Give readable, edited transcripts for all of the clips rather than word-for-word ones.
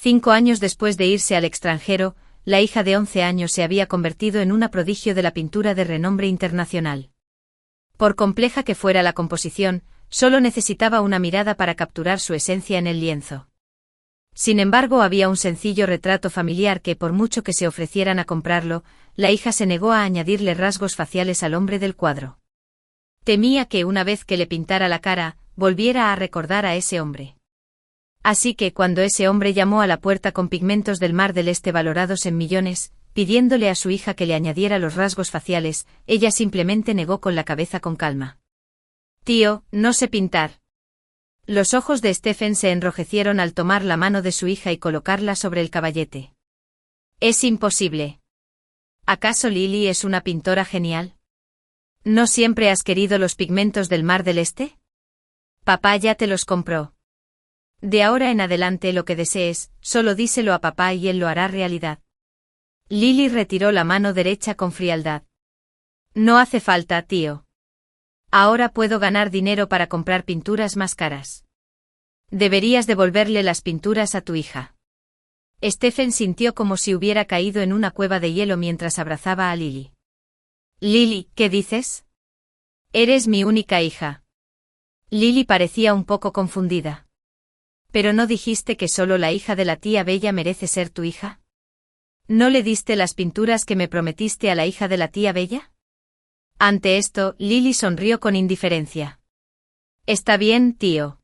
5 años después de irse al extranjero, la hija de 11 años se había convertido en una prodigio de la pintura de renombre internacional. Por compleja que fuera la composición, solo necesitaba una mirada para capturar su esencia en el lienzo. Sin embargo, había un sencillo retrato familiar que, por mucho que se ofrecieran a comprarlo, la hija se negó a añadirle rasgos faciales al hombre del cuadro. Temía que, una vez que le pintara la cara, volviera a recordar a ese hombre. Así que cuando ese hombre llamó a la puerta con pigmentos del Mar del Este valorados en millones, pidiéndole a su hija que le añadiera los rasgos faciales, ella simplemente negó con la cabeza con calma. «Tío, no sé pintar». Los ojos de Stephen se enrojecieron al tomar la mano de su hija y colocarla sobre el caballete. «Es imposible». ¿Acaso Lily es una pintora genial? ¿No siempre has querido los pigmentos del Mar del Este? Papá ya te los compró. De ahora en adelante lo que desees, solo díselo a papá y él lo hará realidad. Lily retiró la mano derecha con frialdad. No hace falta, tío. Ahora puedo ganar dinero para comprar pinturas más caras. Deberías devolverle las pinturas a tu hija. Stephen sintió como si hubiera caído en una cueva de hielo mientras abrazaba a Lily. Lily, ¿qué dices? Eres mi única hija. Lily parecía un poco confundida. ¿Pero no dijiste que solo la hija de la tía Bella merece ser tu hija? ¿No le diste las pinturas que me prometiste a la hija de la tía Bella? Ante esto, Lily sonrió con indiferencia. Está bien, tío.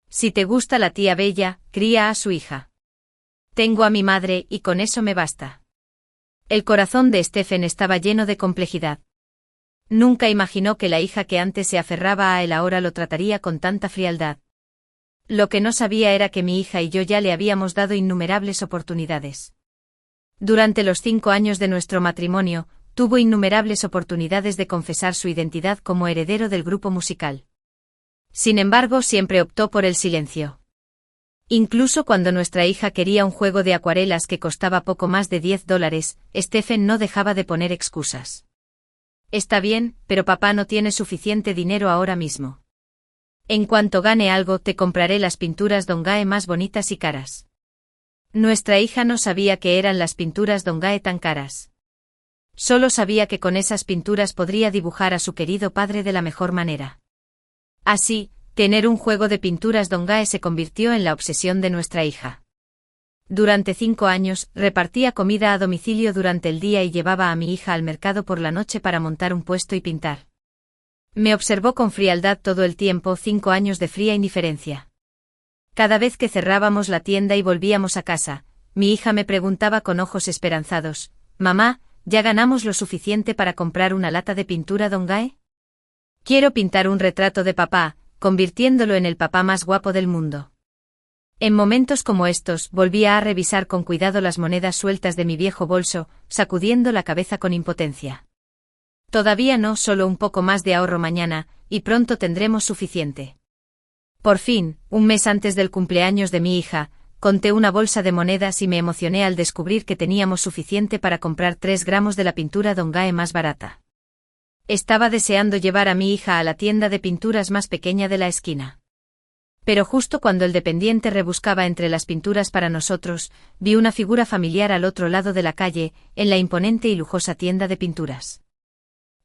Si te gusta la tía Bella, cría a su hija. Tengo a mi madre y con eso me basta. El corazón de Stephen estaba lleno de complejidad. Nunca imaginó que la hija que antes se aferraba a él ahora lo trataría con tanta frialdad. Lo que no sabía era que mi hija y yo ya le habíamos dado innumerables oportunidades. Durante los 5 años de nuestro matrimonio, tuvo innumerables oportunidades de confesar su identidad como heredero del grupo musical. Sin embargo, siempre optó por el silencio. Incluso cuando nuestra hija quería un juego de acuarelas que costaba poco más de $10, Stephen no dejaba de poner excusas. Está bien, pero papá no tiene suficiente dinero ahora mismo. En cuanto gane algo, te compraré las pinturas Dongae más bonitas y caras. Nuestra hija no sabía que eran las pinturas Dongae tan caras. Solo sabía que con esas pinturas podría dibujar a su querido padre de la mejor manera. Así, tener un juego de pinturas Dongae se convirtió en la obsesión de nuestra hija. Durante 5 años, repartía comida a domicilio durante el día y llevaba a mi hija al mercado por la noche para montar un puesto y pintar. Me observó con frialdad todo el tiempo, 5 años de fría indiferencia. Cada vez que cerrábamos la tienda y volvíamos a casa, mi hija me preguntaba con ojos esperanzados, «Mamá, ¿ya ganamos lo suficiente para comprar una lata de pintura Dongae? Quiero pintar un retrato de papá, convirtiéndolo en el papá más guapo del mundo». En momentos como estos, volvía a revisar con cuidado las monedas sueltas de mi viejo bolso, sacudiendo la cabeza con impotencia. Todavía no, solo un poco más de ahorro mañana, y pronto tendremos suficiente. Por fin, un mes antes del cumpleaños de mi hija, conté una bolsa de monedas y me emocioné al descubrir que teníamos suficiente para comprar 3 gramos de la pintura Dongae más barata. Estaba deseando llevar a mi hija a la tienda de pinturas más pequeña de la esquina. Pero justo cuando el dependiente rebuscaba entre las pinturas para nosotros, vi una figura familiar al otro lado de la calle, en la imponente y lujosa tienda de pinturas.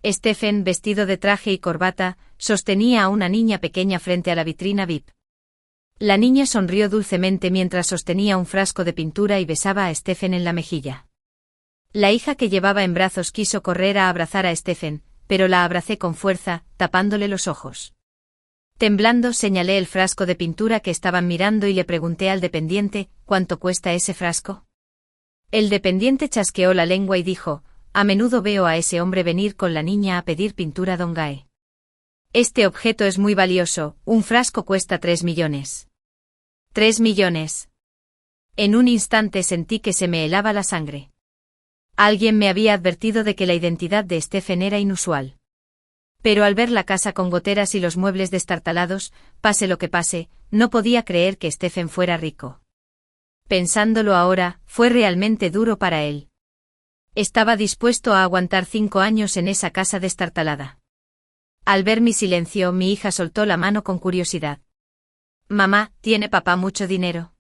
Stephen, vestido de traje y corbata, sostenía a una niña pequeña frente a la vitrina VIP. La niña sonrió dulcemente mientras sostenía un frasco de pintura y besaba a Stephen en la mejilla. La hija que llevaba en brazos quiso correr a abrazar a Stephen, pero la abracé con fuerza, tapándole los ojos. Temblando, señalé el frasco de pintura que estaban mirando y le pregunté al dependiente, ¿cuánto cuesta ese frasco? El dependiente chasqueó la lengua y dijo, a menudo veo a ese hombre venir con la niña a pedir pintura Dongae. Este objeto es muy valioso, un frasco cuesta 3 millones. ¿3 millones? En un instante sentí que se me helaba la sangre. Alguien me había advertido de que la identidad de Stephen era inusual. Pero al ver la casa con goteras y los muebles destartalados, pase lo que pase, no podía creer que Stephen fuera rico. Pensándolo ahora, fue realmente duro para él. Estaba dispuesto a aguantar 5 años en esa casa destartalada. Al ver mi silencio, mi hija soltó la mano con curiosidad. Mamá, ¿tiene papá mucho dinero?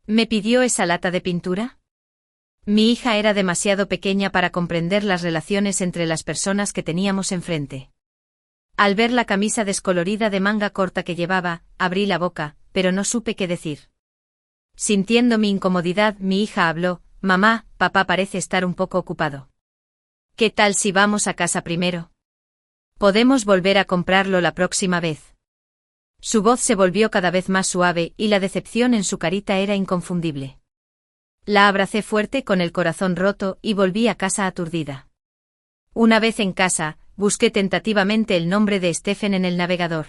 ¿Me pidió esa lata de pintura? Mi hija era demasiado pequeña para comprender las relaciones entre las personas que teníamos enfrente. Al ver la camisa descolorida de manga corta que llevaba, abrí la boca, pero no supe qué decir. Sintiendo mi incomodidad, mi hija habló: «Mamá, papá parece estar un poco ocupado. ¿Qué tal si vamos a casa primero? Podemos volver a comprarlo la próxima vez». Su voz se volvió cada vez más suave y la decepción en su carita era inconfundible. La abracé fuerte con el corazón roto y volví a casa aturdida. Una vez en casa, busqué tentativamente el nombre de Stephen en el navegador.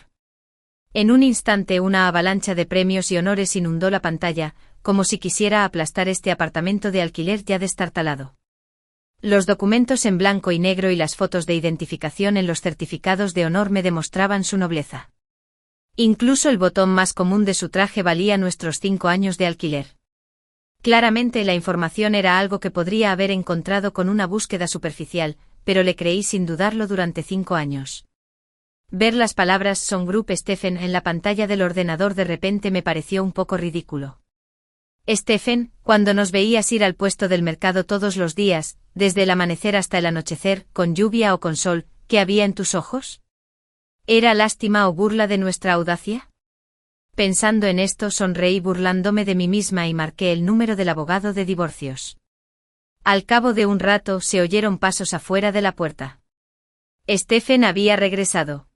En un instante una avalancha de premios y honores inundó la pantalla, como si quisiera aplastar este apartamento de alquiler ya destartalado. Los documentos en blanco y negro y las fotos de identificación en los certificados de honor me demostraban su nobleza. Incluso el botón más común de su traje valía nuestros 5 años de alquiler. Claramente la información era algo que podría haber encontrado con una búsqueda superficial, pero le creí sin dudarlo durante 5 años. Ver las palabras Son Group Stephen en la pantalla del ordenador de repente me pareció un poco ridículo. Stephen, cuando nos veías ir al puesto del mercado todos los días, desde el amanecer hasta el anochecer, con lluvia o con sol, ¿qué había en tus ojos? ¿Era lástima o burla de nuestra audacia? Pensando en esto sonreí burlándome de mí misma y marqué el número del abogado de divorcios. Al cabo de un rato se oyeron pasos afuera de la puerta. Stephen había regresado.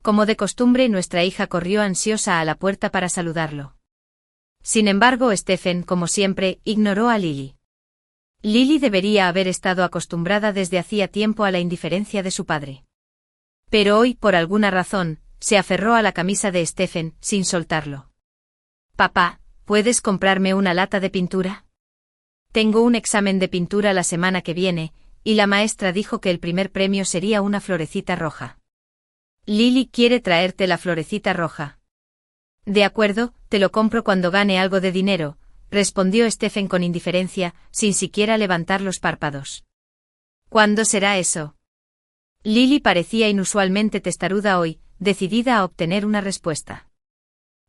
Como de costumbre, nuestra hija corrió ansiosa a la puerta para saludarlo. Sin embargo, Stephen, como siempre, ignoró a Lily. Lily debería haber estado acostumbrada desde hacía tiempo a la indiferencia de su padre. Pero hoy, por alguna razón, se aferró a la camisa de Stephen, sin soltarlo. «Papá, ¿puedes comprarme una lata de pintura? Tengo un examen de pintura la semana que viene, y la maestra dijo que el primer premio sería una florecita roja. Lily quiere traerte la florecita roja». «De acuerdo, te lo compro cuando gane algo de dinero», respondió Stephen con indiferencia, sin siquiera levantar los párpados. «¿Cuándo será eso?» Lily parecía inusualmente testaruda hoy, decidida a obtener una respuesta.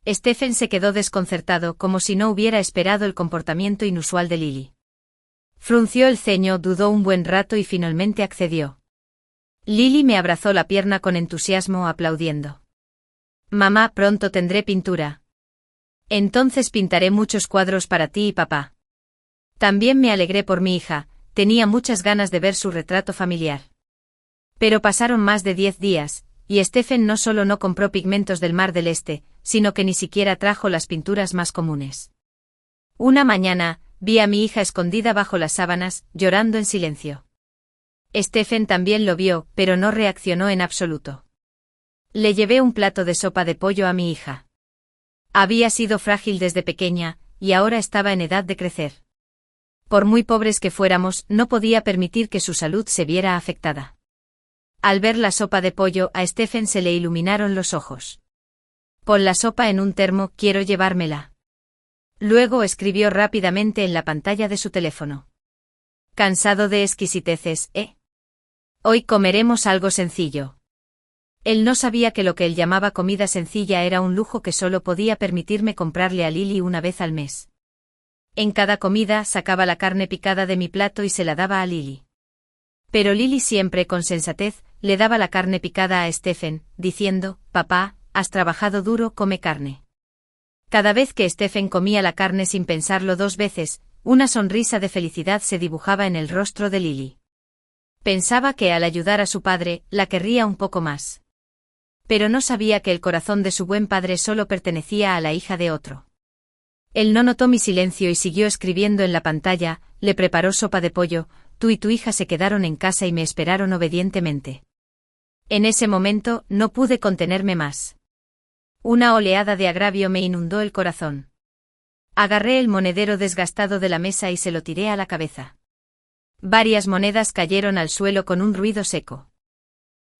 Stephen se quedó desconcertado, como si no hubiera esperado el comportamiento inusual de Lily. Frunció el ceño, dudó un buen rato y finalmente accedió. Lily me abrazó la pierna con entusiasmo, aplaudiendo. «Mamá, pronto tendré pintura. Entonces pintaré muchos cuadros para ti y papá». También me alegré por mi hija, tenía muchas ganas de ver su retrato familiar. Pero pasaron más de 10 días, y Stephen no solo no compró pigmentos del Mar del Este, sino que ni siquiera trajo las pinturas más comunes. Una mañana, vi a mi hija escondida bajo las sábanas, llorando en silencio. Stephen también lo vio, pero no reaccionó en absoluto. Le llevé un plato de sopa de pollo a mi hija. Había sido frágil desde pequeña, y ahora estaba en edad de crecer. Por muy pobres que fuéramos, no podía permitir que su salud se viera afectada. Al ver la sopa de pollo, a Stephen se le iluminaron los ojos. «Pon la sopa en un termo, quiero llevármela». Luego escribió rápidamente en la pantalla de su teléfono. «Cansado de exquisiteces, ¿eh? Hoy comeremos algo sencillo». Él no sabía que lo que él llamaba comida sencilla era un lujo que solo podía permitirme comprarle a Lily una vez al mes. En cada comida sacaba la carne picada de mi plato y se la daba a Lily. Pero Lily siempre con sensatez le daba la carne picada a Stephen, diciendo: «Papá, has trabajado duro, come carne». Cada vez que Stephen comía la carne sin pensarlo 2 veces, una sonrisa de felicidad se dibujaba en el rostro de Lily. Pensaba que al ayudar a su padre, la querría un poco más. Pero no sabía que el corazón de su buen padre solo pertenecía a la hija de otro. Él no notó mi silencio y siguió escribiendo en la pantalla: «Le preparó sopa de pollo, tú y tu hija se quedaron en casa y me esperaron obedientemente». En ese momento, no pude contenerme más. Una oleada de agravio me inundó el corazón. Agarré el monedero desgastado de la mesa y se lo tiré a la cabeza. Varias monedas cayeron al suelo con un ruido seco.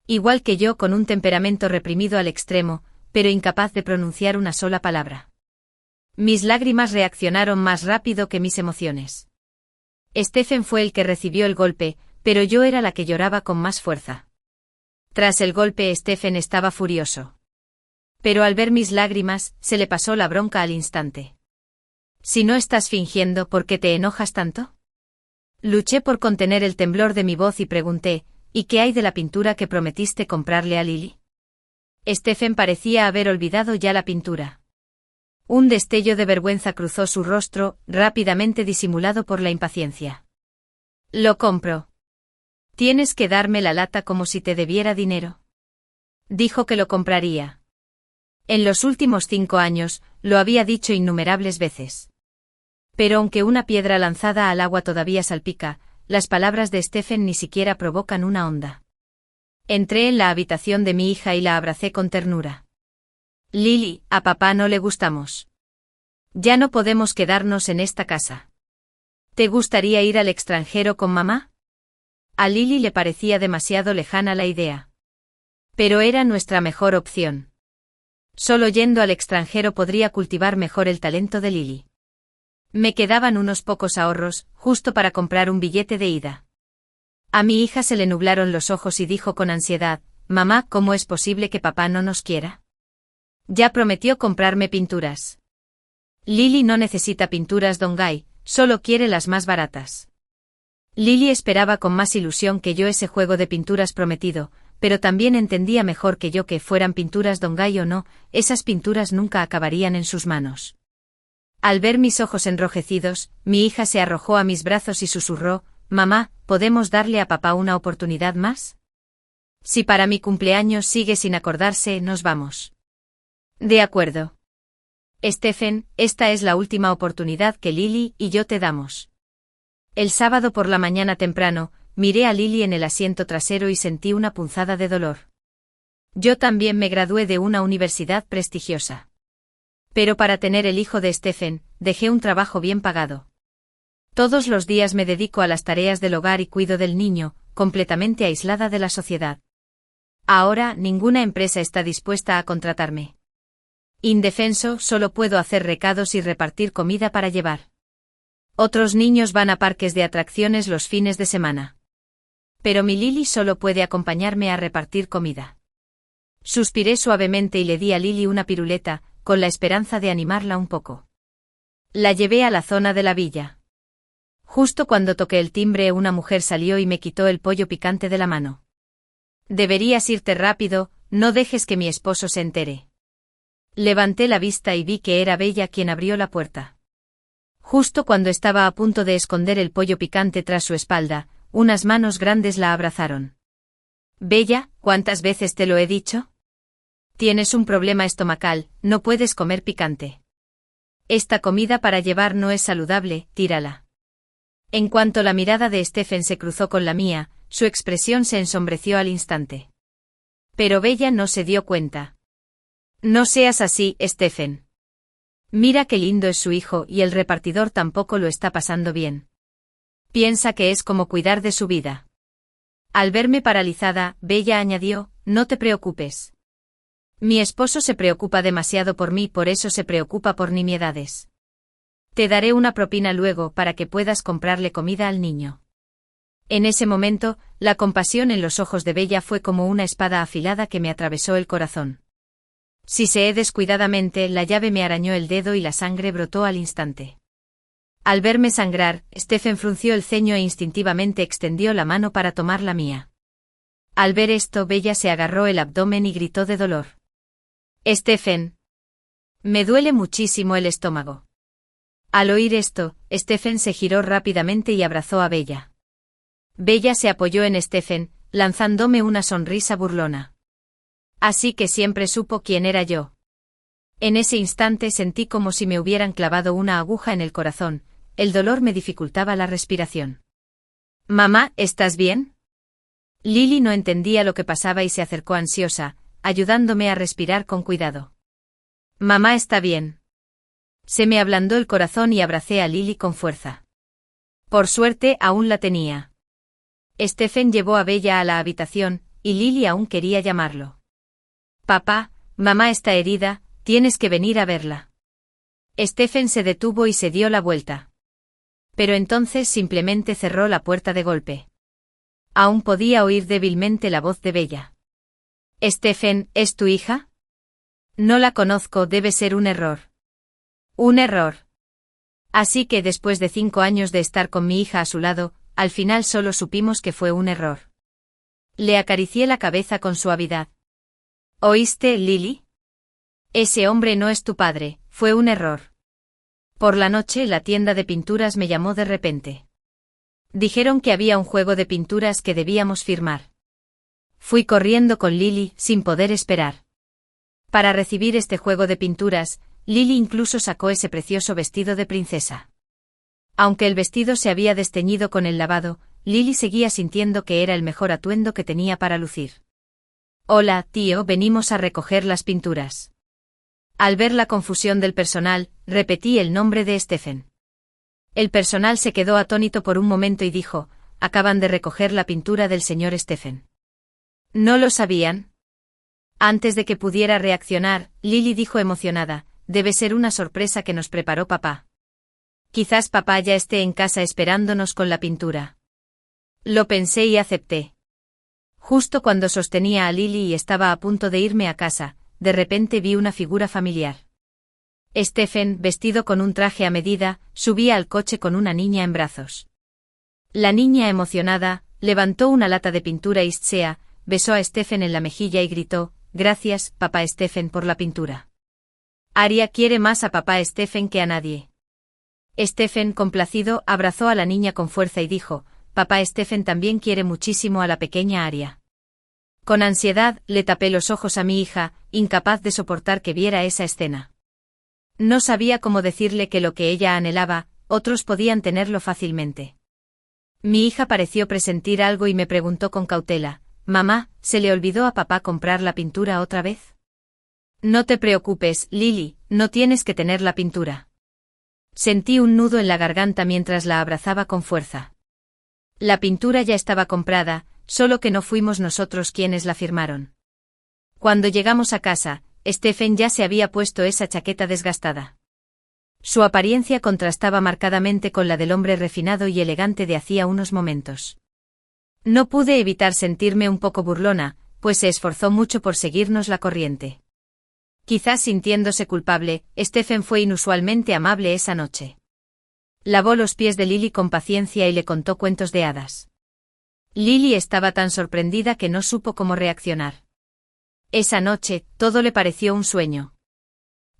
Igual que yo, con un temperamento reprimido al extremo, pero incapaz de pronunciar una sola palabra. Mis lágrimas reaccionaron más rápido que mis emociones. Stephen fue el que recibió el golpe, pero yo era la que lloraba con más fuerza. Tras el golpe, Stephen estaba furioso. Pero al ver mis lágrimas, se le pasó la bronca al instante. Si no estás fingiendo, ¿por qué te enojas tanto? Luché por contener el temblor de mi voz y pregunté, ¿y qué hay de la pintura que prometiste comprarle a Lily? Stephen parecía haber olvidado ya la pintura. Un destello de vergüenza cruzó su rostro, rápidamente disimulado por la impaciencia. Lo compro. Tienes que darme la lata como si te debiera dinero. Dijo que lo compraría. En los últimos 5 años, lo había dicho innumerables veces. Pero aunque una piedra lanzada al agua todavía salpica, las palabras de Stephen ni siquiera provocan una onda. Entré en la habitación de mi hija y la abracé con ternura. Lily, a papá no le gustamos. Ya no podemos quedarnos en esta casa. ¿Te gustaría ir al extranjero con mamá? A Lily le parecía demasiado lejana la idea. Pero era nuestra mejor opción. Solo yendo al extranjero podría cultivar mejor el talento de Lily. Me quedaban unos pocos ahorros, justo para comprar un billete de ida. A mi hija se le nublaron los ojos y dijo con ansiedad, «Mamá, ¿cómo es posible que papá no nos quiera? Ya prometió comprarme pinturas». Lily no necesita pinturas, Don Guy, solo quiere las más baratas. Lily esperaba con más ilusión que yo ese juego de pinturas prometido, pero también entendía mejor que yo que fueran pinturas Don Guy o no, esas pinturas nunca acabarían en sus manos. Al ver mis ojos enrojecidos, mi hija se arrojó a mis brazos y susurró, «Mamá, ¿podemos darle a papá una oportunidad más? Si para mi cumpleaños sigue sin acordarse, nos vamos». De acuerdo. Stephen, esta es la última oportunidad que Lily y yo te damos. El sábado por la mañana temprano, miré a Lily en el asiento trasero y sentí una punzada de dolor. Yo también me gradué de una universidad prestigiosa. Pero para tener el hijo de Stephen, dejé un trabajo bien pagado. Todos los días me dedico a las tareas del hogar y cuido del niño, completamente aislada de la sociedad. Ahora, ninguna empresa está dispuesta a contratarme. Indefenso, solo puedo hacer recados y repartir comida para llevar. Otros niños van a parques de atracciones los fines de semana. Pero mi Lily solo puede acompañarme a repartir comida. Suspiré suavemente y le di a Lily una piruleta, con la esperanza de animarla un poco. La llevé a la zona de la villa. Justo cuando toqué el timbre, una mujer salió y me quitó el pollo picante de la mano. Deberías irte rápido, no dejes que mi esposo se entere. Levanté la vista y vi que era Bella quien abrió la puerta. Justo cuando estaba a punto de esconder el pollo picante tras su espalda, unas manos grandes la abrazaron. Bella, ¿cuántas veces te lo he dicho? Tienes un problema estomacal, no puedes comer picante. Esta comida para llevar no es saludable, tírala. En cuanto la mirada de Stephen se cruzó con la mía, su expresión se ensombreció al instante. Pero Bella no se dio cuenta. No seas así, Stephen. Mira qué lindo es su hijo y el repartidor tampoco lo está pasando bien. Piensa que es como cuidar de su vida. Al verme paralizada, Bella añadió, no te preocupes. Mi esposo se preocupa demasiado por mí, por eso se preocupa por nimiedades. Te daré una propina luego para que puedas comprarle comida al niño. En ese momento, la compasión en los ojos de Bella fue como una espada afilada que me atravesó el corazón. Siseé descuidadamente, la llave me arañó el dedo y la sangre brotó al instante. Al verme sangrar, Stephen frunció el ceño e instintivamente extendió la mano para tomar la mía. Al ver esto, Bella se agarró el abdomen y gritó de dolor. Stephen. Me duele muchísimo el estómago. Al oír esto, Stephen se giró rápidamente y abrazó a Bella. Bella se apoyó en Stephen, lanzándome una sonrisa burlona. Así que siempre supo quién era yo. En ese instante sentí como si me hubieran clavado una aguja en el corazón, el dolor me dificultaba la respiración. Mamá, ¿estás bien? Lily no entendía lo que pasaba y se acercó ansiosa, ayudándome a respirar con cuidado. Mamá está bien. Se me ablandó el corazón y abracé a Lily con fuerza. Por suerte aún la tenía. Stephen llevó a Bella a la habitación, y Lily aún quería llamarlo. Papá, mamá está herida, tienes que venir a verla. Stephen se detuvo y se dio la vuelta. Pero entonces simplemente cerró la puerta de golpe. Aún podía oír débilmente la voz de Bella. Stephen, ¿es tu hija? No la conozco, debe ser un error. Un error. Así que después de 5 años de estar con mi hija a su lado, al final solo supimos que fue un error. Le acaricié la cabeza con suavidad. ¿Oíste, Lily? Ese hombre no es tu padre, fue un error. Por la noche la tienda de pinturas me llamó de repente. Dijeron que había un juego de pinturas que debíamos firmar. Fui corriendo con Lily, sin poder esperar. Para recibir este juego de pinturas, Lily incluso sacó ese precioso vestido de princesa. Aunque el vestido se había desteñido con el lavado, Lily seguía sintiendo que era el mejor atuendo que tenía para lucir. Hola, tío, venimos a recoger las pinturas. Al ver la confusión del personal, repetí el nombre de Stephen. El personal se quedó atónito por un momento y dijo, acaban de recoger la pintura del señor Stephen. ¿No lo sabían? Antes de que pudiera reaccionar, Lily dijo emocionada, debe ser una sorpresa que nos preparó papá. Quizás papá ya esté en casa esperándonos con la pintura. Lo pensé y acepté. Justo cuando sostenía a Lily y estaba a punto de irme a casa, de repente vi una figura familiar. Stephen, vestido con un traje a medida, subía al coche con una niña en brazos. La niña, emocionada, levantó una lata de pintura Istsea, besó a Stephen en la mejilla y gritó, gracias, papá Stephen, por la pintura. Aria quiere más a papá Stephen que a nadie. Stephen, complacido, abrazó a la niña con fuerza y dijo, papá Stephen también quiere muchísimo a la pequeña Aria. Con ansiedad, le tapé los ojos a mi hija, incapaz de soportar que viera esa escena. No sabía cómo decirle que lo que ella anhelaba, otros podían tenerlo fácilmente. Mi hija pareció presentir algo y me preguntó con cautela, mamá, ¿se le olvidó a papá comprar la pintura otra vez? No te preocupes, Lily, no tienes que tener la pintura. Sentí un nudo en la garganta mientras la abrazaba con fuerza. La pintura ya estaba comprada, solo que no fuimos nosotros quienes la firmaron. Cuando llegamos a casa, Stephen ya se había puesto esa chaqueta desgastada. Su apariencia contrastaba marcadamente con la del hombre refinado y elegante de hacía unos momentos. No pude evitar sentirme un poco burlona, pues se esforzó mucho por seguirnos la corriente. Quizás sintiéndose culpable, Stephen fue inusualmente amable esa noche. Lavó los pies de Lily con paciencia y le contó cuentos de hadas. Lily estaba tan sorprendida que no supo cómo reaccionar. Esa noche, todo le pareció un sueño.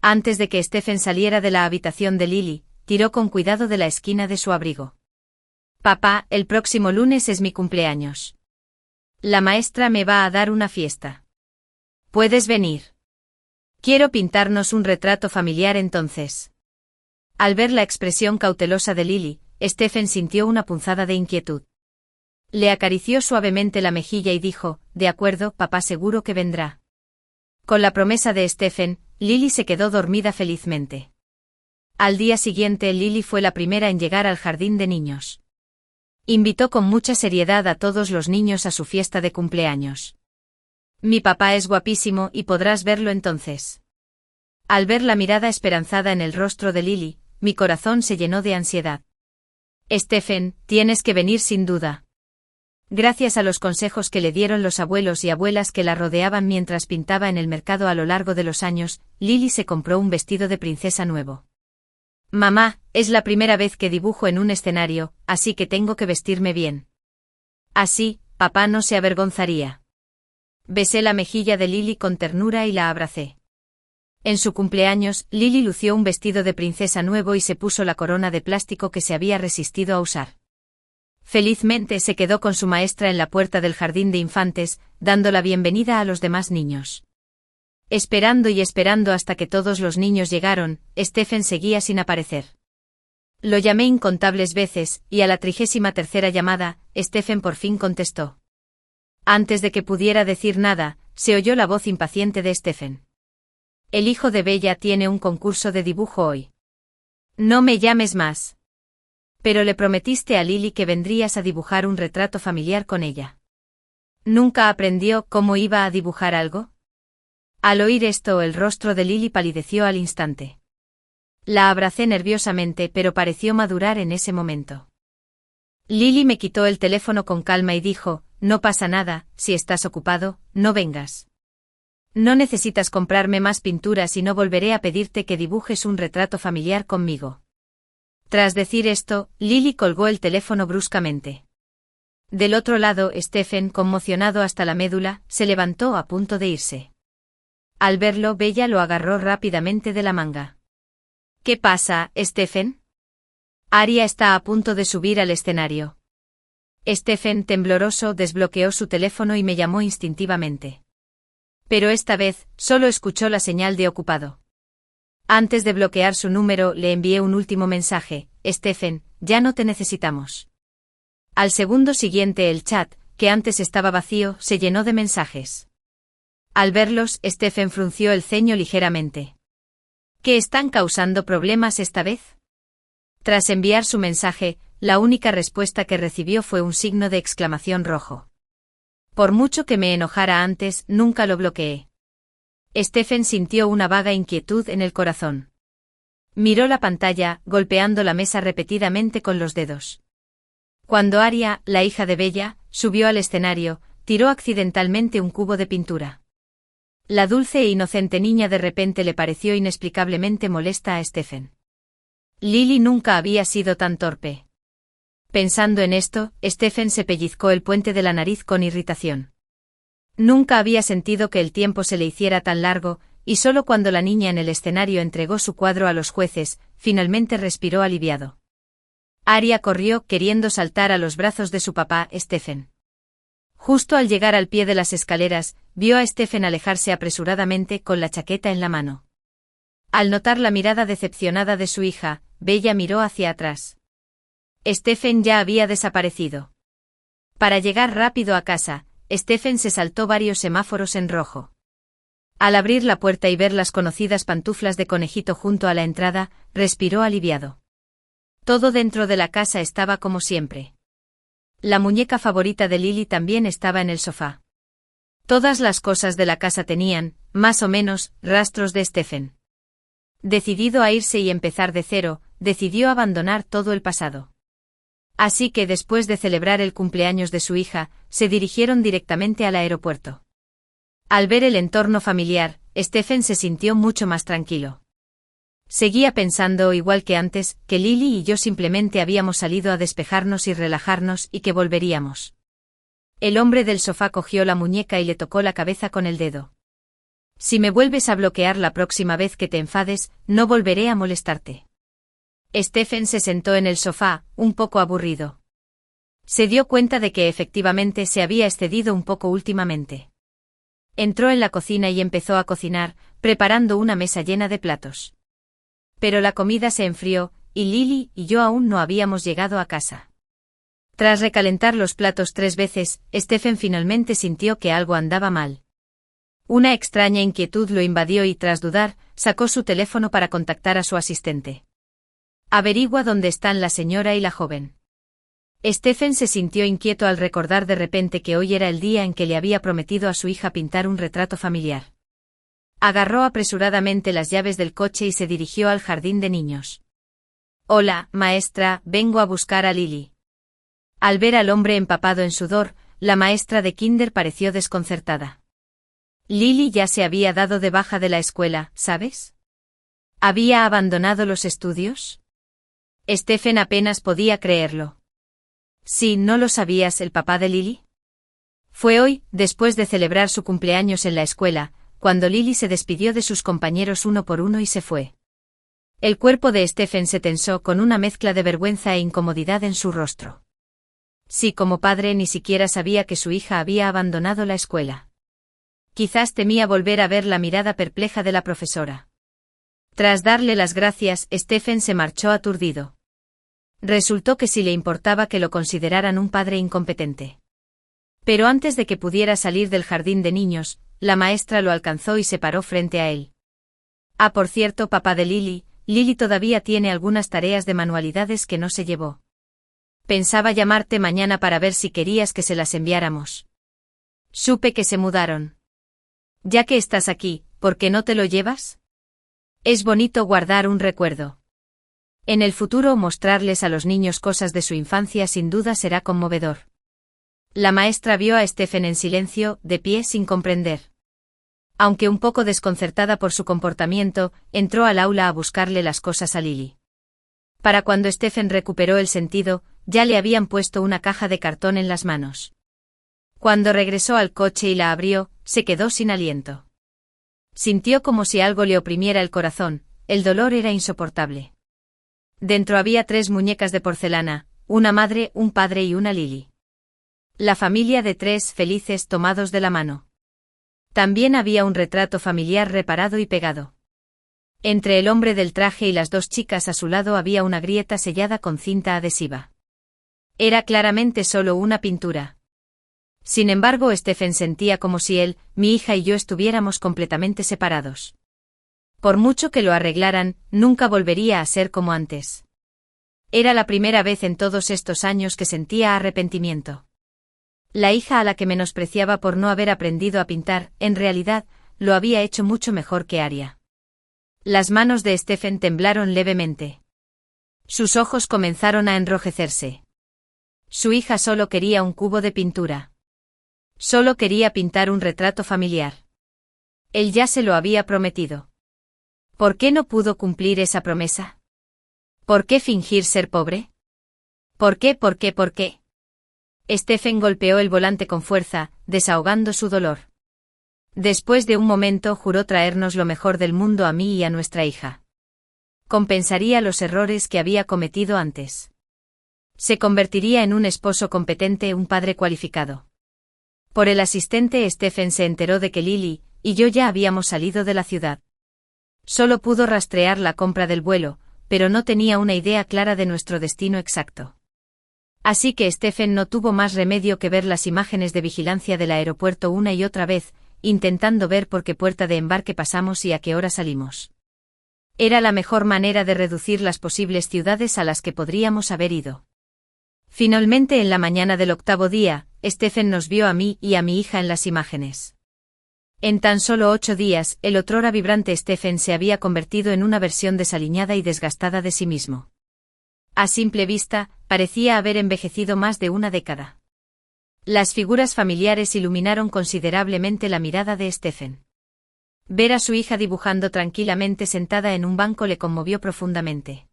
Antes de que Stephen saliera de la habitación de Lily, tiró con cuidado de la esquina de su abrigo. Papá, el próximo lunes es mi cumpleaños. La maestra me va a dar una fiesta. ¿Puedes venir? Quiero pintarnos un retrato familiar entonces. Al ver la expresión cautelosa de Lily, Stephen sintió una punzada de inquietud. Le acarició suavemente la mejilla y dijo, de acuerdo, papá seguro que vendrá. Con la promesa de Stephen, Lily se quedó dormida felizmente. Al día siguiente Lily fue la primera en llegar al jardín de niños. Invitó con mucha seriedad a todos los niños a su fiesta de cumpleaños. Mi papá es guapísimo y podrás verlo entonces. Al ver la mirada esperanzada en el rostro de Lily, mi corazón se llenó de ansiedad. Stephen, tienes que venir sin duda. Gracias a los consejos que le dieron los abuelos y abuelas que la rodeaban mientras pintaba en el mercado a lo largo de los años, Lily se compró un vestido de princesa nuevo. Mamá, es la primera vez que dibujo en un escenario, así que tengo que vestirme bien. Así, papá no se avergonzaría. Besé la mejilla de Lily con ternura y la abracé. En su cumpleaños, Lily lució un vestido de princesa nuevo y se puso la corona de plástico que se había resistido a usar. Felizmente se quedó con su maestra en la puerta del jardín de infantes, dando la bienvenida a los demás niños. Esperando y esperando hasta que todos los niños llegaron, Stephen seguía sin aparecer. Lo llamé incontables veces, y a la 33ª llamada, Stephen por fin contestó. Antes de que pudiera decir nada, se oyó la voz impaciente de Stephen. El hijo de Bella tiene un concurso de dibujo hoy. No me llames más. Pero le prometiste a Lily que vendrías a dibujar un retrato familiar con ella. ¿Nunca aprendió cómo iba a dibujar algo? Al oír esto, el rostro de Lily palideció al instante. La abracé nerviosamente, pero pareció madurar en ese momento. Lily me quitó el teléfono con calma y dijo, no pasa nada, si estás ocupado, no vengas. No necesitas comprarme más pinturas y no volveré a pedirte que dibujes un retrato familiar conmigo. Tras decir esto, Lily colgó el teléfono bruscamente. Del otro lado, Stephen, conmocionado hasta la médula, se levantó a punto de irse. Al verlo, Bella lo agarró rápidamente de la manga. ¿Qué pasa, Stephen? Aria está a punto de subir al escenario. Stephen, tembloroso, desbloqueó su teléfono y me llamó instintivamente. Pero esta vez, solo escuchó la señal de ocupado. Antes de bloquear su número, le envié un último mensaje: Stephen, ya no te necesitamos. Al segundo siguiente, el chat, que antes estaba vacío, se llenó de mensajes. Al verlos, Stephen frunció el ceño ligeramente. ¿Qué están causando problemas esta vez? Tras enviar su mensaje, la única respuesta que recibió fue un signo de exclamación rojo. Por mucho que me enojara antes, nunca lo bloqueé. Stephen sintió una vaga inquietud en el corazón. Miró la pantalla, golpeando la mesa repetidamente con los dedos. Cuando Aria, la hija de Bella, subió al escenario, tiró accidentalmente un cubo de pintura. La dulce e inocente niña de repente le pareció inexplicablemente molesta a Stephen. Lily nunca había sido tan torpe. Pensando en esto, Stephen se pellizcó el puente de la nariz con irritación. Nunca había sentido que el tiempo se le hiciera tan largo, y solo cuando la niña en el escenario entregó su cuadro a los jueces, finalmente respiró aliviado. Aria corrió, queriendo saltar a los brazos de su papá, Stephen. Justo al llegar al pie de las escaleras, vio a Stephen alejarse apresuradamente con la chaqueta en la mano. Al notar la mirada decepcionada de su hija, Bella miró hacia atrás. Stephen ya había desaparecido. Para llegar rápido a casa, Stephen se saltó varios semáforos en rojo. Al abrir la puerta y ver las conocidas pantuflas de conejito junto a la entrada, respiró aliviado. Todo dentro de la casa estaba como siempre. La muñeca favorita de Lily también estaba en el sofá. Todas las cosas de la casa tenían, más o menos, rastros de Stephen. Decidido a irse y empezar de cero, decidió abandonar todo el pasado. Así que después de celebrar el cumpleaños de su hija, se dirigieron directamente al aeropuerto. Al ver el entorno familiar, Stephen se sintió mucho más tranquilo. Seguía pensando, igual que antes, que Lily y yo simplemente habíamos salido a despejarnos y relajarnos y que volveríamos. El hombre del sofá cogió la muñeca y le tocó la cabeza con el dedo. Si me vuelves a bloquear la próxima vez que te enfades, no volveré a molestarte. Stephen se sentó en el sofá, un poco aburrido. Se dio cuenta de que efectivamente se había excedido un poco últimamente. Entró en la cocina y empezó a cocinar, preparando una mesa llena de platos. Pero la comida se enfrió, y Lily y yo aún no habíamos llegado a casa. Tras recalentar los platos 3 veces, Stephen finalmente sintió que algo andaba mal. Una extraña inquietud lo invadió y tras dudar, sacó su teléfono para contactar a su asistente. Averigua dónde están la señora y la joven. Stephen se sintió inquieto al recordar de repente que hoy era el día en que le había prometido a su hija pintar un retrato familiar. Agarró apresuradamente las llaves del coche y se dirigió al jardín de niños. Hola, maestra, vengo a buscar a Lily. Al ver al hombre empapado en sudor, la maestra de kinder pareció desconcertada. Lily ya se había dado de baja de la escuela, ¿sabes? ¿Había abandonado los estudios? Stephen apenas podía creerlo. Sí, ¿no lo sabías, el papá de Lily? Fue hoy, después de celebrar su cumpleaños en la escuela, cuando Lily se despidió de sus compañeros uno por uno y se fue. El cuerpo de Stephen se tensó con una mezcla de vergüenza e incomodidad en su rostro. Sí, como padre ni siquiera sabía que su hija había abandonado la escuela. Quizás temía volver a ver la mirada perpleja de la profesora. Tras darle las gracias, Stephen se marchó aturdido. Resultó que sí le importaba que lo consideraran un padre incompetente. Pero antes de que pudiera salir del jardín de niños, la maestra lo alcanzó y se paró frente a él. Ah, por cierto, papá de Lily, Lily todavía tiene algunas tareas de manualidades que no se llevó. Pensaba llamarte mañana para ver si querías que se las enviáramos. Supe que se mudaron. Ya que estás aquí, ¿por qué no te lo llevas? Es bonito guardar un recuerdo. En el futuro mostrarles a los niños cosas de su infancia sin duda será conmovedor. La maestra vio a Stephen en silencio, de pie sin comprender. Aunque un poco desconcertada por su comportamiento, entró al aula a buscarle las cosas a Lily. Para cuando Stephen recuperó el sentido, ya le habían puesto una caja de cartón en las manos. Cuando regresó al coche y la abrió, se quedó sin aliento. Sintió como si algo le oprimiera el corazón, el dolor era insoportable. Dentro había 3 muñecas de porcelana, una madre, un padre y una Lily. La familia de 3 felices tomados de la mano. También había un retrato familiar reparado y pegado. Entre el hombre del traje y las 2 chicas a su lado había una grieta sellada con cinta adhesiva. Era claramente solo una pintura. Sin embargo, Stephen sentía como si él, mi hija y yo estuviéramos completamente separados. Por mucho que lo arreglaran, nunca volvería a ser como antes. Era la primera vez en todos estos años que sentía arrepentimiento. La hija a la que menospreciaba por no haber aprendido a pintar, en realidad, lo había hecho mucho mejor que Aria. Las manos de Stephen temblaron levemente. Sus ojos comenzaron a enrojecerse. Su hija solo quería un cubo de pintura. Solo quería pintar un retrato familiar. Él ya se lo había prometido. ¿Por qué no pudo cumplir esa promesa? ¿Por qué fingir ser pobre? ¿Por qué? Stephen golpeó el volante con fuerza, desahogando su dolor. Después de un momento juró traernos lo mejor del mundo a mí y a nuestra hija. Compensaría los errores que había cometido antes. Se convertiría en un esposo competente, un padre cualificado. Por el asistente Stephen se enteró de que Lily y yo ya habíamos salido de la ciudad. Solo pudo rastrear la compra del vuelo, pero no tenía una idea clara de nuestro destino exacto. Así que Stephen no tuvo más remedio que ver las imágenes de vigilancia del aeropuerto una y otra vez, intentando ver por qué puerta de embarque pasamos y a qué hora salimos. Era la mejor manera de reducir las posibles ciudades a las que podríamos haber ido. Finalmente, en la mañana del 8º día, Stephen nos vio a mí y a mi hija en las imágenes. En tan solo 8 días, el otrora vibrante Stephen se había convertido en una versión desaliñada y desgastada de sí mismo. A simple vista, parecía haber envejecido más de una década. Las figuras familiares iluminaron considerablemente la mirada de Stephen. Ver a su hija dibujando tranquilamente sentada en un banco le conmovió profundamente.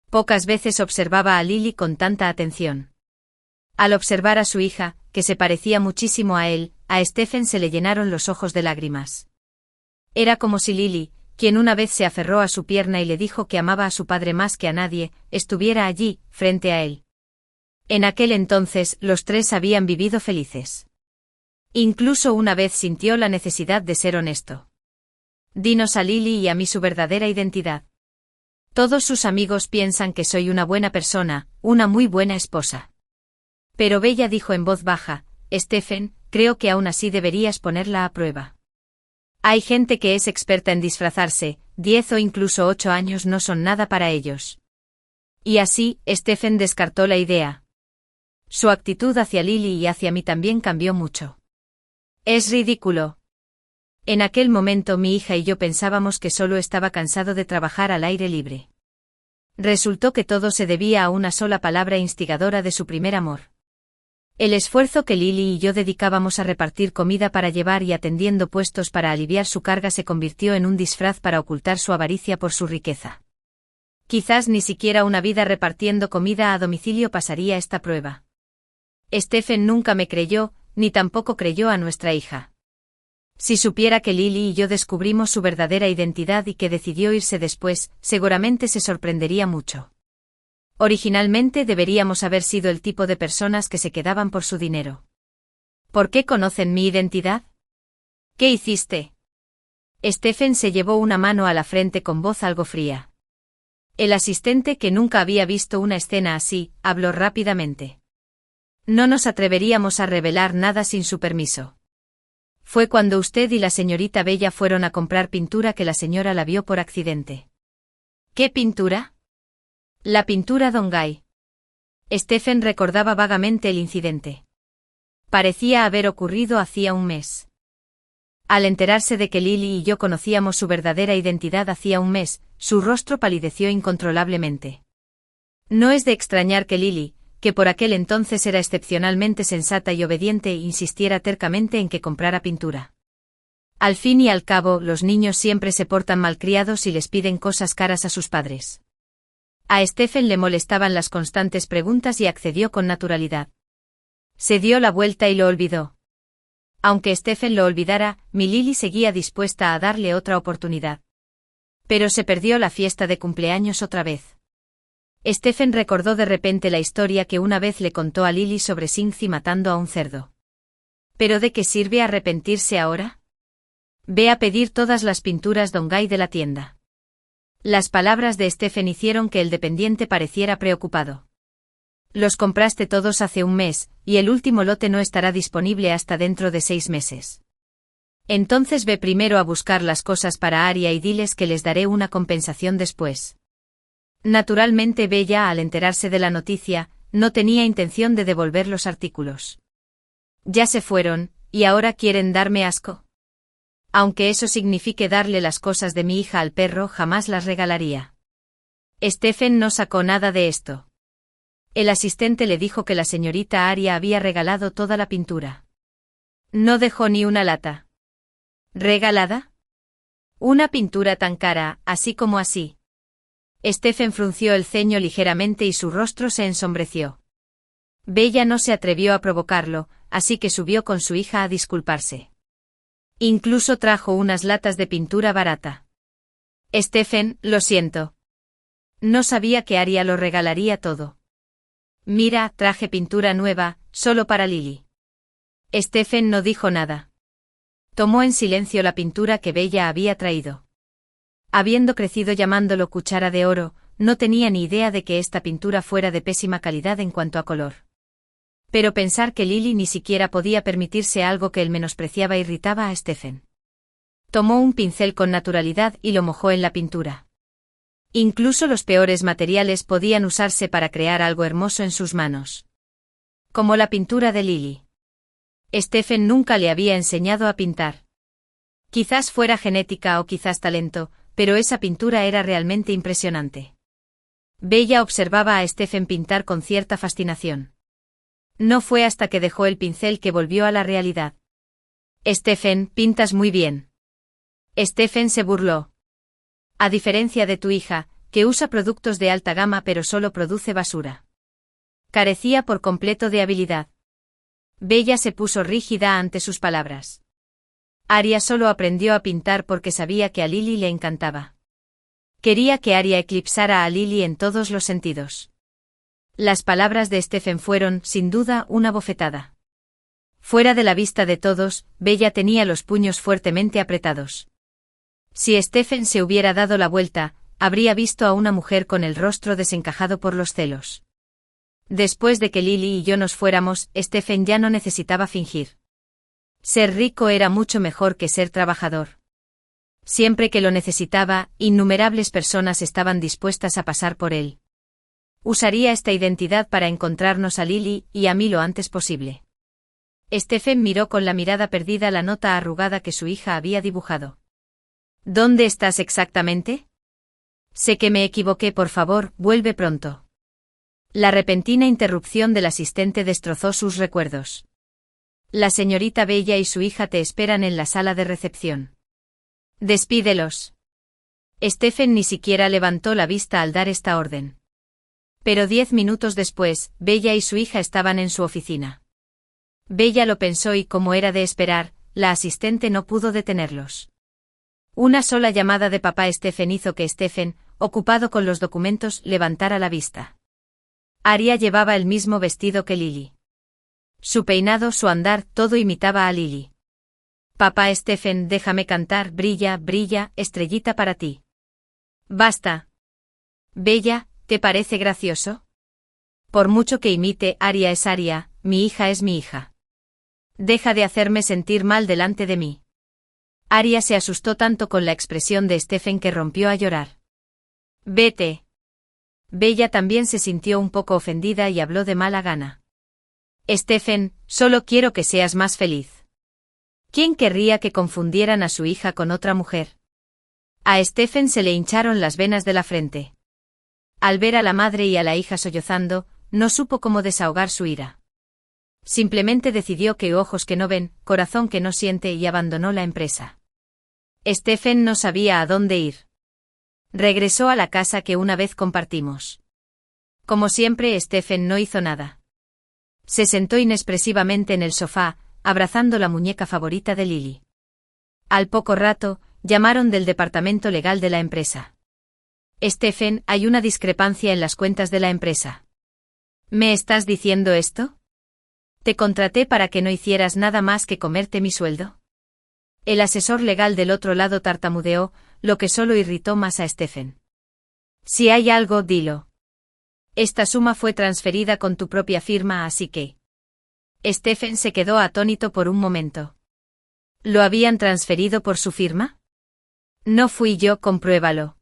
Pocas veces observaba a Lily con tanta atención. Al observar a su hija, que se parecía muchísimo a él, a Stephen se le llenaron los ojos de lágrimas. Era como si Lily, quien una vez se aferró a su pierna y le dijo que amaba a su padre más que a nadie, estuviera allí, frente a él. En aquel entonces, los 3 habían vivido felices. Incluso una vez sintió la necesidad de ser honesto. Dinos a Lily y a mí su verdadera identidad. Todos sus amigos piensan que soy una buena persona, una muy buena esposa. Pero Bella dijo en voz baja, Stephen, creo que aún así deberías ponerla a prueba. Hay gente que es experta en disfrazarse, 10 o incluso 8 años no son nada para ellos. Y así, Stephen descartó la idea. Su actitud hacia Lily y hacia mí también cambió mucho. Es ridículo. En aquel momento mi hija y yo pensábamos que solo estaba cansado de trabajar al aire libre. Resultó que todo se debía a una sola palabra instigadora de su primer amor. El esfuerzo que Lily y yo dedicábamos a repartir comida para llevar y atendiendo puestos para aliviar su carga se convirtió en un disfraz para ocultar su avaricia por su riqueza. Quizás ni siquiera una vida repartiendo comida a domicilio pasaría esta prueba. Stephen nunca me creyó, ni tampoco creyó a nuestra hija. Si supiera que Lily y yo descubrimos su verdadera identidad y que decidió irse después, seguramente se sorprendería mucho. Originalmente deberíamos haber sido el tipo de personas que se quedaban por su dinero. ¿Por qué conocen mi identidad? ¿Qué hiciste? Stephen se llevó una mano a la frente con voz algo fría. El asistente, que nunca había visto una escena así, habló rápidamente. No nos atreveríamos a revelar nada sin su permiso. Fue cuando usted y la señorita Bella fueron a comprar pintura que la señora la vio por accidente. ¿Qué pintura? La pintura Dongai. Stephen recordaba vagamente el incidente. Parecía haber ocurrido hacía un mes. Al enterarse de que Lily y yo conocíamos su verdadera identidad hacía un mes, su rostro palideció incontrolablemente. No es de extrañar que Lily, que por aquel entonces era excepcionalmente sensata y obediente, insistiera tercamente en que comprara pintura. Al fin y al cabo, los niños siempre se portan malcriados y les piden cosas caras a sus padres. A Stephen le molestaban las constantes preguntas y accedió con naturalidad. Se dio la vuelta y lo olvidó. Aunque Stephen lo olvidara, mi Lily seguía dispuesta a darle otra oportunidad. Pero se perdió la fiesta de cumpleaños otra vez. Stephen recordó de repente la historia que una vez le contó a Lily sobre Cynthia matando a un cerdo. ¿Pero de qué sirve arrepentirse ahora? Ve a pedir todas las pinturas Don Guy de la tienda. Las palabras de Stephen hicieron que el dependiente pareciera preocupado. Los compraste todos hace un mes, y el último lote no estará disponible hasta dentro de 6 meses. Entonces ve primero a buscar las cosas para Aria y diles que les daré una compensación después. Naturalmente Bella, al enterarse de la noticia, no tenía intención de devolver los artículos. Ya se fueron, y ahora quieren darme asco. Aunque eso signifique darle las cosas de mi hija al perro, jamás las regalaría. Stephen no sacó nada de esto. El asistente le dijo que la señorita Aria había regalado toda la pintura. No dejó ni una lata. ¿Regalada? Una pintura tan cara, así como así. Stephen frunció el ceño ligeramente y su rostro se ensombreció. Bella no se atrevió a provocarlo, así que subió con su hija a disculparse. Incluso trajo unas latas de pintura barata. Stephen, lo siento. No sabía que Aria lo regalaría todo. Mira, traje pintura nueva, solo para Lily. Stephen no dijo nada. Tomó en silencio la pintura que Bella había traído. Habiendo crecido llamándolo cuchara de oro, no tenía ni idea de que esta pintura fuera de pésima calidad en cuanto a color. Pero pensar que Lily ni siquiera podía permitirse algo que él menospreciaba irritaba a Stephen. Tomó un pincel con naturalidad y lo mojó en la pintura. Incluso los peores materiales podían usarse para crear algo hermoso en sus manos. Como la pintura de Lily. Stephen nunca le había enseñado a pintar. Quizás fuera genética o quizás talento, pero esa pintura era realmente impresionante. Bella observaba a Stephen pintar con cierta fascinación. No fue hasta que dejó el pincel que volvió a la realidad. Stephen, pintas muy bien. Stephen se burló. A diferencia de tu hija, que usa productos de alta gama pero solo produce basura. Carecía por completo de habilidad. Bella se puso rígida ante sus palabras. Aria solo aprendió a pintar porque sabía que a Lily le encantaba. Quería que Aria eclipsara a Lily en todos los sentidos. Las palabras de Stephen fueron, sin duda, una bofetada. Fuera de la vista de todos, Bella tenía los puños fuertemente apretados. Si Stephen se hubiera dado la vuelta, habría visto a una mujer con el rostro desencajado por los celos. Después de que Lily y yo nos fuéramos, Stephen ya no necesitaba fingir. Ser rico era mucho mejor que ser trabajador. Siempre que lo necesitaba, innumerables personas estaban dispuestas a pasar por él. Usaría esta identidad para encontrarnos a Lily y a mí lo antes posible. Stephen miró con la mirada perdida la nota arrugada que su hija había dibujado. ¿Dónde estás exactamente? Sé que me equivoqué, por favor, vuelve pronto. La repentina interrupción del asistente destrozó sus recuerdos. La señorita Bella y su hija te esperan en la sala de recepción. Despídelos. Stephen ni siquiera levantó la vista al dar esta orden. Pero 10 minutos después, Bella y su hija estaban en su oficina. Bella lo pensó y, como era de esperar, la asistente no pudo detenerlos. Una sola llamada de papá Stephen hizo que Stephen, ocupado con los documentos, levantara la vista. Aria llevaba el mismo vestido que Lily. Su peinado, su andar, todo imitaba a Lily. Papá Stephen, déjame cantar, brilla, brilla, estrellita para ti. Basta. Bella, ¿te parece gracioso? Por mucho que imite, Aria es Aria, mi hija es mi hija. Deja de hacerme sentir mal delante de mí. Aria se asustó tanto con la expresión de Stephen que rompió a llorar. Vete. Bella también se sintió un poco ofendida y habló de mala gana. Stephen, solo quiero que seas más feliz. ¿Quién querría que confundieran a su hija con otra mujer? A Stephen se le hincharon las venas de la frente. Al ver a la madre y a la hija sollozando, no supo cómo desahogar su ira. Simplemente decidió que ojos que no ven, corazón que no siente y abandonó la empresa. Stephen no sabía a dónde ir. Regresó a la casa que una vez compartimos. Como siempre, Stephen no hizo nada. Se sentó inexpresivamente en el sofá, abrazando la muñeca favorita de Lily. Al poco rato, llamaron del departamento legal de la empresa. Stephen, hay una discrepancia en las cuentas de la empresa. ¿Me estás diciendo esto? ¿Te contraté para que no hicieras nada más que comerte mi sueldo? El asesor legal del otro lado tartamudeó, lo que solo irritó más a Stephen. Si hay algo, dilo. Esta suma fue transferida con tu propia firma, así que... Stephen se quedó atónito por un momento. ¿Lo habían transferido por su firma? No fui yo, compruébalo.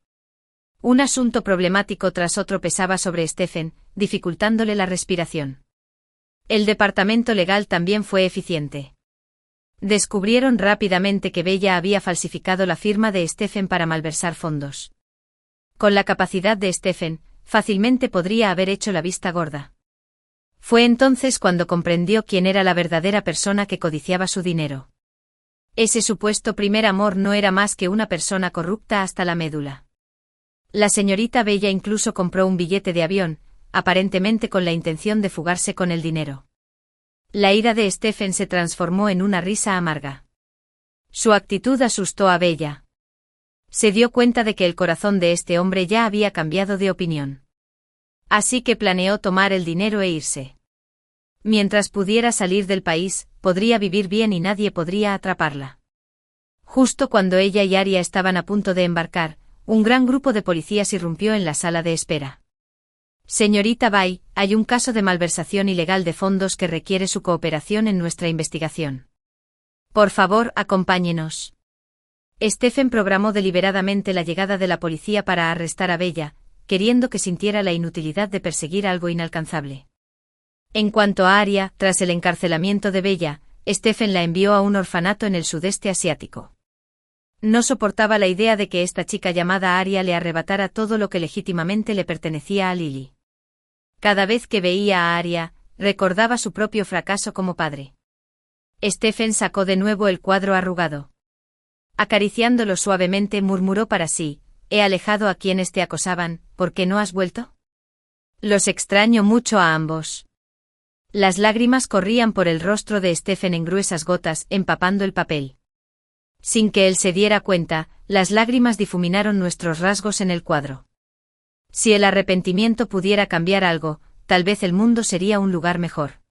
Un asunto problemático tras otro pesaba sobre Stephen, dificultándole la respiración. El departamento legal también fue eficiente. Descubrieron rápidamente que Bella había falsificado la firma de Stephen para malversar fondos. Con la capacidad de Stephen, fácilmente podría haber hecho la vista gorda. Fue entonces cuando comprendió quién era la verdadera persona que codiciaba su dinero. Ese supuesto primer amor no era más que una persona corrupta hasta la médula. La señorita Bella incluso compró un billete de avión, aparentemente con la intención de fugarse con el dinero. La ira de Stephen se transformó en una risa amarga. Su actitud asustó a Bella. Se dio cuenta de que el corazón de este hombre ya había cambiado de opinión. Así que planeó tomar el dinero e irse. Mientras pudiera salir del país, podría vivir bien y nadie podría atraparla. Justo cuando ella y Aria estaban a punto de embarcar, un gran grupo de policías irrumpió en la sala de espera. Señorita Bay, hay un caso de malversación ilegal de fondos que requiere su cooperación en nuestra investigación. Por favor, acompáñenos. Stephen programó deliberadamente la llegada de la policía para arrestar a Bella, queriendo que sintiera la inutilidad de perseguir algo inalcanzable. En cuanto a Aria, tras el encarcelamiento de Bella, Stephen la envió a un orfanato en el sudeste asiático. No soportaba la idea de que esta chica llamada Aria le arrebatara todo lo que legítimamente le pertenecía a Lily. Cada vez que veía a Aria, recordaba su propio fracaso como padre. Stephen sacó de nuevo el cuadro arrugado. Acariciándolo suavemente murmuró para sí, he alejado a quienes te acosaban, ¿por qué no has vuelto? Los extraño mucho a ambos. Las lágrimas corrían por el rostro de Stephen en gruesas gotas, empapando el papel. Sin que él se diera cuenta, las lágrimas difuminaron nuestros rasgos en el cuadro. Si el arrepentimiento pudiera cambiar algo, tal vez el mundo sería un lugar mejor.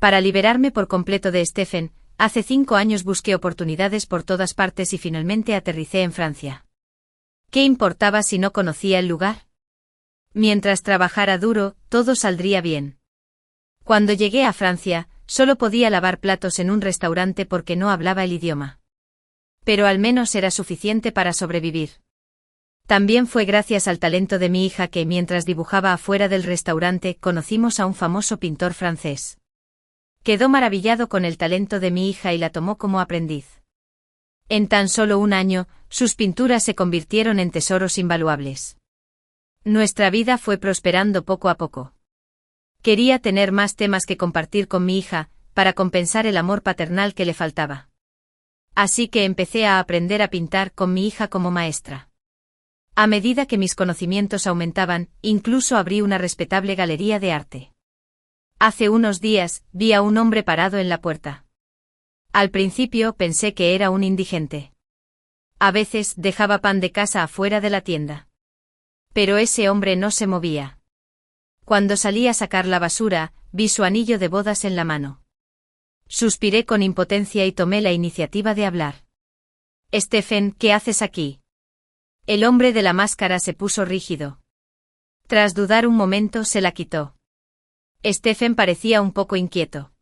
Para liberarme por completo de Stephen, hace 5 años busqué oportunidades por todas partes y finalmente aterricé en Francia. ¿Qué importaba si no conocía el lugar? Mientras trabajara duro, todo saldría bien. Cuando llegué a Francia, solo podía lavar platos en un restaurante porque no hablaba el idioma. Pero al menos era suficiente para sobrevivir. También fue gracias al talento de mi hija que, mientras dibujaba afuera del restaurante, conocimos a un famoso pintor francés. Quedó maravillado con el talento de mi hija y la tomó como aprendiz. En tan solo un año, sus pinturas se convirtieron en tesoros invaluables. Nuestra vida fue prosperando poco a poco. Quería tener más temas que compartir con mi hija, para compensar el amor paternal que le faltaba. Así que empecé a aprender a pintar con mi hija como maestra. A medida que mis conocimientos aumentaban, incluso abrí una respetable galería de arte. Hace unos días, vi a un hombre parado en la puerta. Al principio pensé que era un indigente. A veces dejaba pan de casa afuera de la tienda. Pero ese hombre no se movía. Cuando salí a sacar la basura, vi su anillo de bodas en la mano. Suspiré con impotencia y tomé la iniciativa de hablar. Stephen, ¿qué haces aquí? El hombre de la máscara se puso rígido. Tras dudar un momento se la quitó. Stephen parecía un poco inquieto.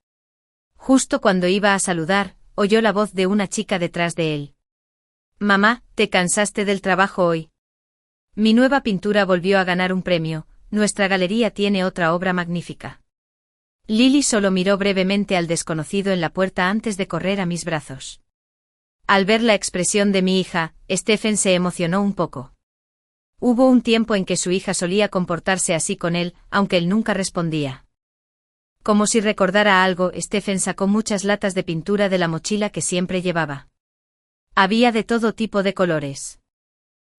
Justo cuando iba a saludar, oyó la voz de una chica detrás de él. Mamá, ¿te cansaste del trabajo hoy? Mi nueva pintura volvió a ganar un premio, nuestra galería tiene otra obra magnífica. Lily solo miró brevemente al desconocido en la puerta antes de correr a mis brazos. Al ver la expresión de mi hija, Stephen se emocionó un poco. Hubo un tiempo en que su hija solía comportarse así con él, aunque él nunca respondía. Como si recordara algo, Stephen sacó muchas latas de pintura de la mochila que siempre llevaba. Había de todo tipo de colores.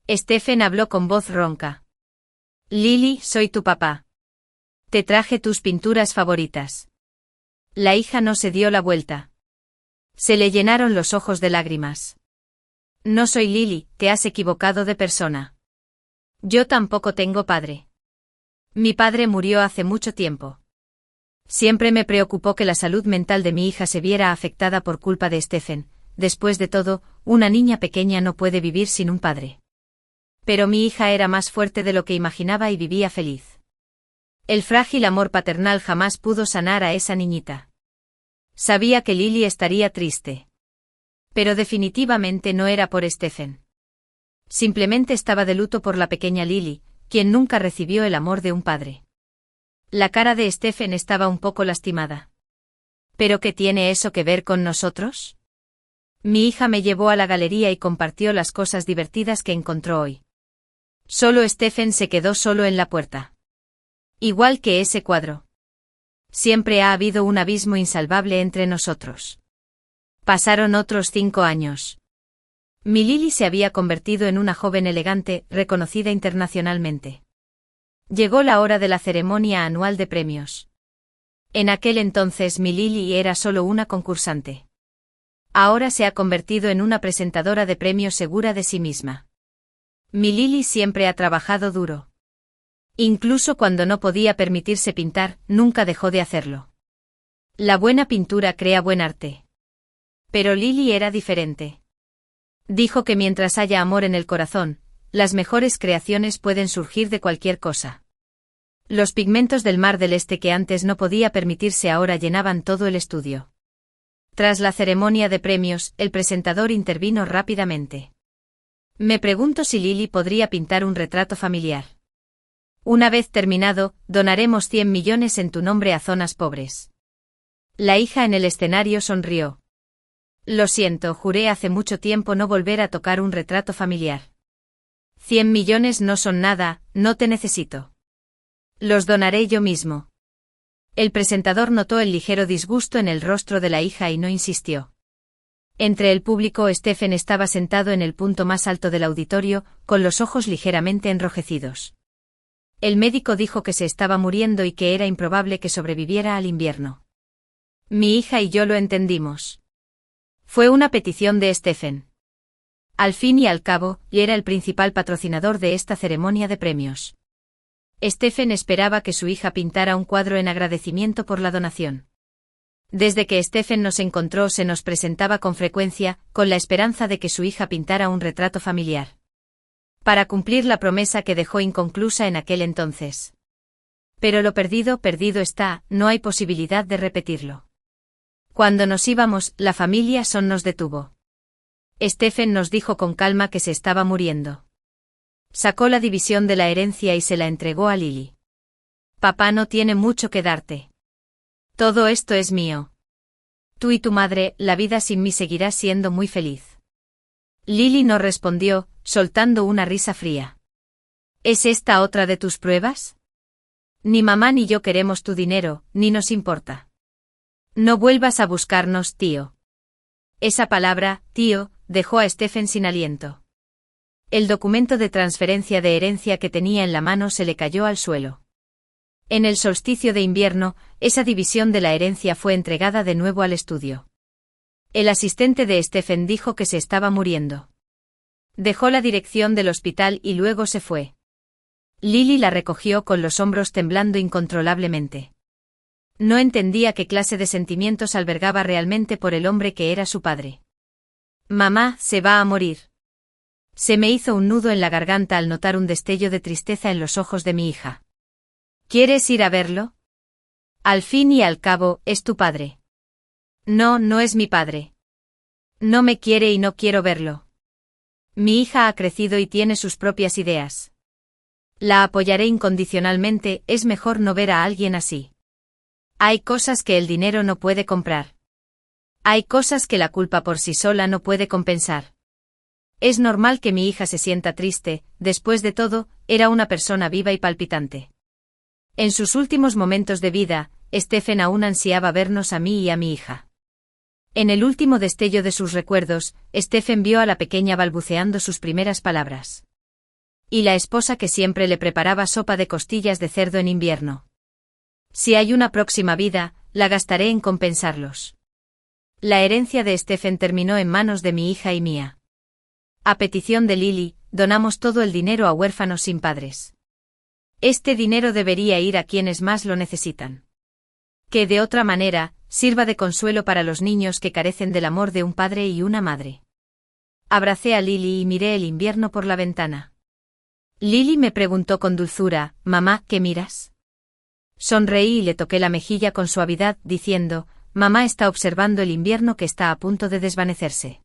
Stephen habló con voz ronca. Lily, soy tu papá. Te traje tus pinturas favoritas. La hija no se dio la vuelta. Se le llenaron los ojos de lágrimas. No soy Lily, te has equivocado de persona. Yo tampoco tengo padre. Mi padre murió hace mucho tiempo. Siempre me preocupó que la salud mental de mi hija se viera afectada por culpa de Stephen. Después de todo, una niña pequeña no puede vivir sin un padre. Pero mi hija era más fuerte de lo que imaginaba y vivía feliz. El frágil amor paternal jamás pudo sanar a esa niñita. Sabía que Lily estaría triste. Pero definitivamente no era por Stephen. Simplemente estaba de luto por la pequeña Lily, quien nunca recibió el amor de un padre. La cara de Stephen estaba un poco lastimada. ¿Pero qué tiene eso que ver con nosotros? Mi hija me llevó a la galería y compartió las cosas divertidas que encontró hoy. Solo Stephen se quedó solo en la puerta. Igual que ese cuadro. Siempre ha habido un abismo insalvable entre nosotros. Pasaron otros 5 años. Mi Lily se había convertido en una joven elegante, reconocida internacionalmente. Llegó la hora de la ceremonia anual de premios. En aquel entonces mi Lily era solo una concursante. Ahora se ha convertido en una presentadora de premios segura de sí misma. Mi Lily siempre ha trabajado duro. Incluso cuando no podía permitirse pintar, nunca dejó de hacerlo. La buena pintura crea buen arte. Pero Lily era diferente. Dijo que mientras haya amor en el corazón, las mejores creaciones pueden surgir de cualquier cosa. Los pigmentos del Mar del Este que antes no podía permitirse ahora llenaban todo el estudio. Tras la ceremonia de premios, el presentador intervino rápidamente. Me pregunto si Lily podría pintar un retrato familiar. Una vez terminado, donaremos 100 millones en tu nombre a zonas pobres. La hija en el escenario sonrió. Lo siento, juré hace mucho tiempo no volver a tocar un retrato familiar. 100 millones no son nada, no te necesito. Los donaré yo mismo. El presentador notó el ligero disgusto en el rostro de la hija y no insistió. Entre el público, Stephen estaba sentado en el punto más alto del auditorio, con los ojos ligeramente enrojecidos. El médico dijo que se estaba muriendo y que era improbable que sobreviviera al invierno. Mi hija y yo lo entendimos. Fue una petición de Stephen. Al fin y al cabo, y era el principal patrocinador de esta ceremonia de premios. Stephen esperaba que su hija pintara un cuadro en agradecimiento por la donación. Desde que Stephen nos encontró se nos presentaba con frecuencia, con la esperanza de que su hija pintara un retrato familiar. Para cumplir la promesa que dejó inconclusa en aquel entonces. Pero lo perdido, perdido está, no hay posibilidad de repetirlo. Cuando nos íbamos, la familia Son nos detuvo. Stephen nos dijo con calma que se estaba muriendo. Sacó la división de la herencia y se la entregó a Lily. Papá no tiene mucho que darte. Todo esto es mío. Tú y tu madre, la vida sin mí seguirá siendo muy feliz. Lily no respondió, soltando una risa fría. ¿Es esta otra de tus pruebas? Ni mamá ni yo queremos tu dinero, ni nos importa. No vuelvas a buscarnos, tío. Esa palabra, tío, dejó a Stephen sin aliento. El documento de transferencia de herencia que tenía en la mano se le cayó al suelo. En el solsticio de invierno, esa división de la herencia fue entregada de nuevo al estudio. El asistente de Stephen dijo que se estaba muriendo. Dejó la dirección del hospital y luego se fue. Lily la recogió con los hombros temblando incontrolablemente. No entendía qué clase de sentimientos albergaba realmente por el hombre que era su padre. Mamá, se va a morir. Se me hizo un nudo en la garganta al notar un destello de tristeza en los ojos de mi hija. ¿Quieres ir a verlo? Al fin y al cabo, es tu padre. No, no es mi padre. No me quiere y no quiero verlo. Mi hija ha crecido y tiene sus propias ideas. La apoyaré incondicionalmente, es mejor no ver a alguien así. Hay cosas que el dinero no puede comprar. Hay cosas que la culpa por sí sola no puede compensar. Es normal que mi hija se sienta triste, después de todo, era una persona viva y palpitante. En sus últimos momentos de vida, Stephen aún ansiaba vernos a mí y a mi hija. En el último destello de sus recuerdos, Stephen vio a la pequeña balbuceando sus primeras palabras. Y la esposa que siempre le preparaba sopa de costillas de cerdo en invierno. Si hay una próxima vida, la gastaré en compensarlos. La herencia de Stephen terminó en manos de mi hija y mía. A petición de Lily, donamos todo el dinero a huérfanos sin padres. Este dinero debería ir a quienes más lo necesitan. Que de otra manera, sirva de consuelo para los niños que carecen del amor de un padre y una madre. Abracé a Lily y miré el invierno por la ventana. Lily me preguntó con dulzura, «Mamá, ¿qué miras?». Sonreí y le toqué la mejilla con suavidad, diciendo, «Mamá está observando el invierno que está a punto de desvanecerse».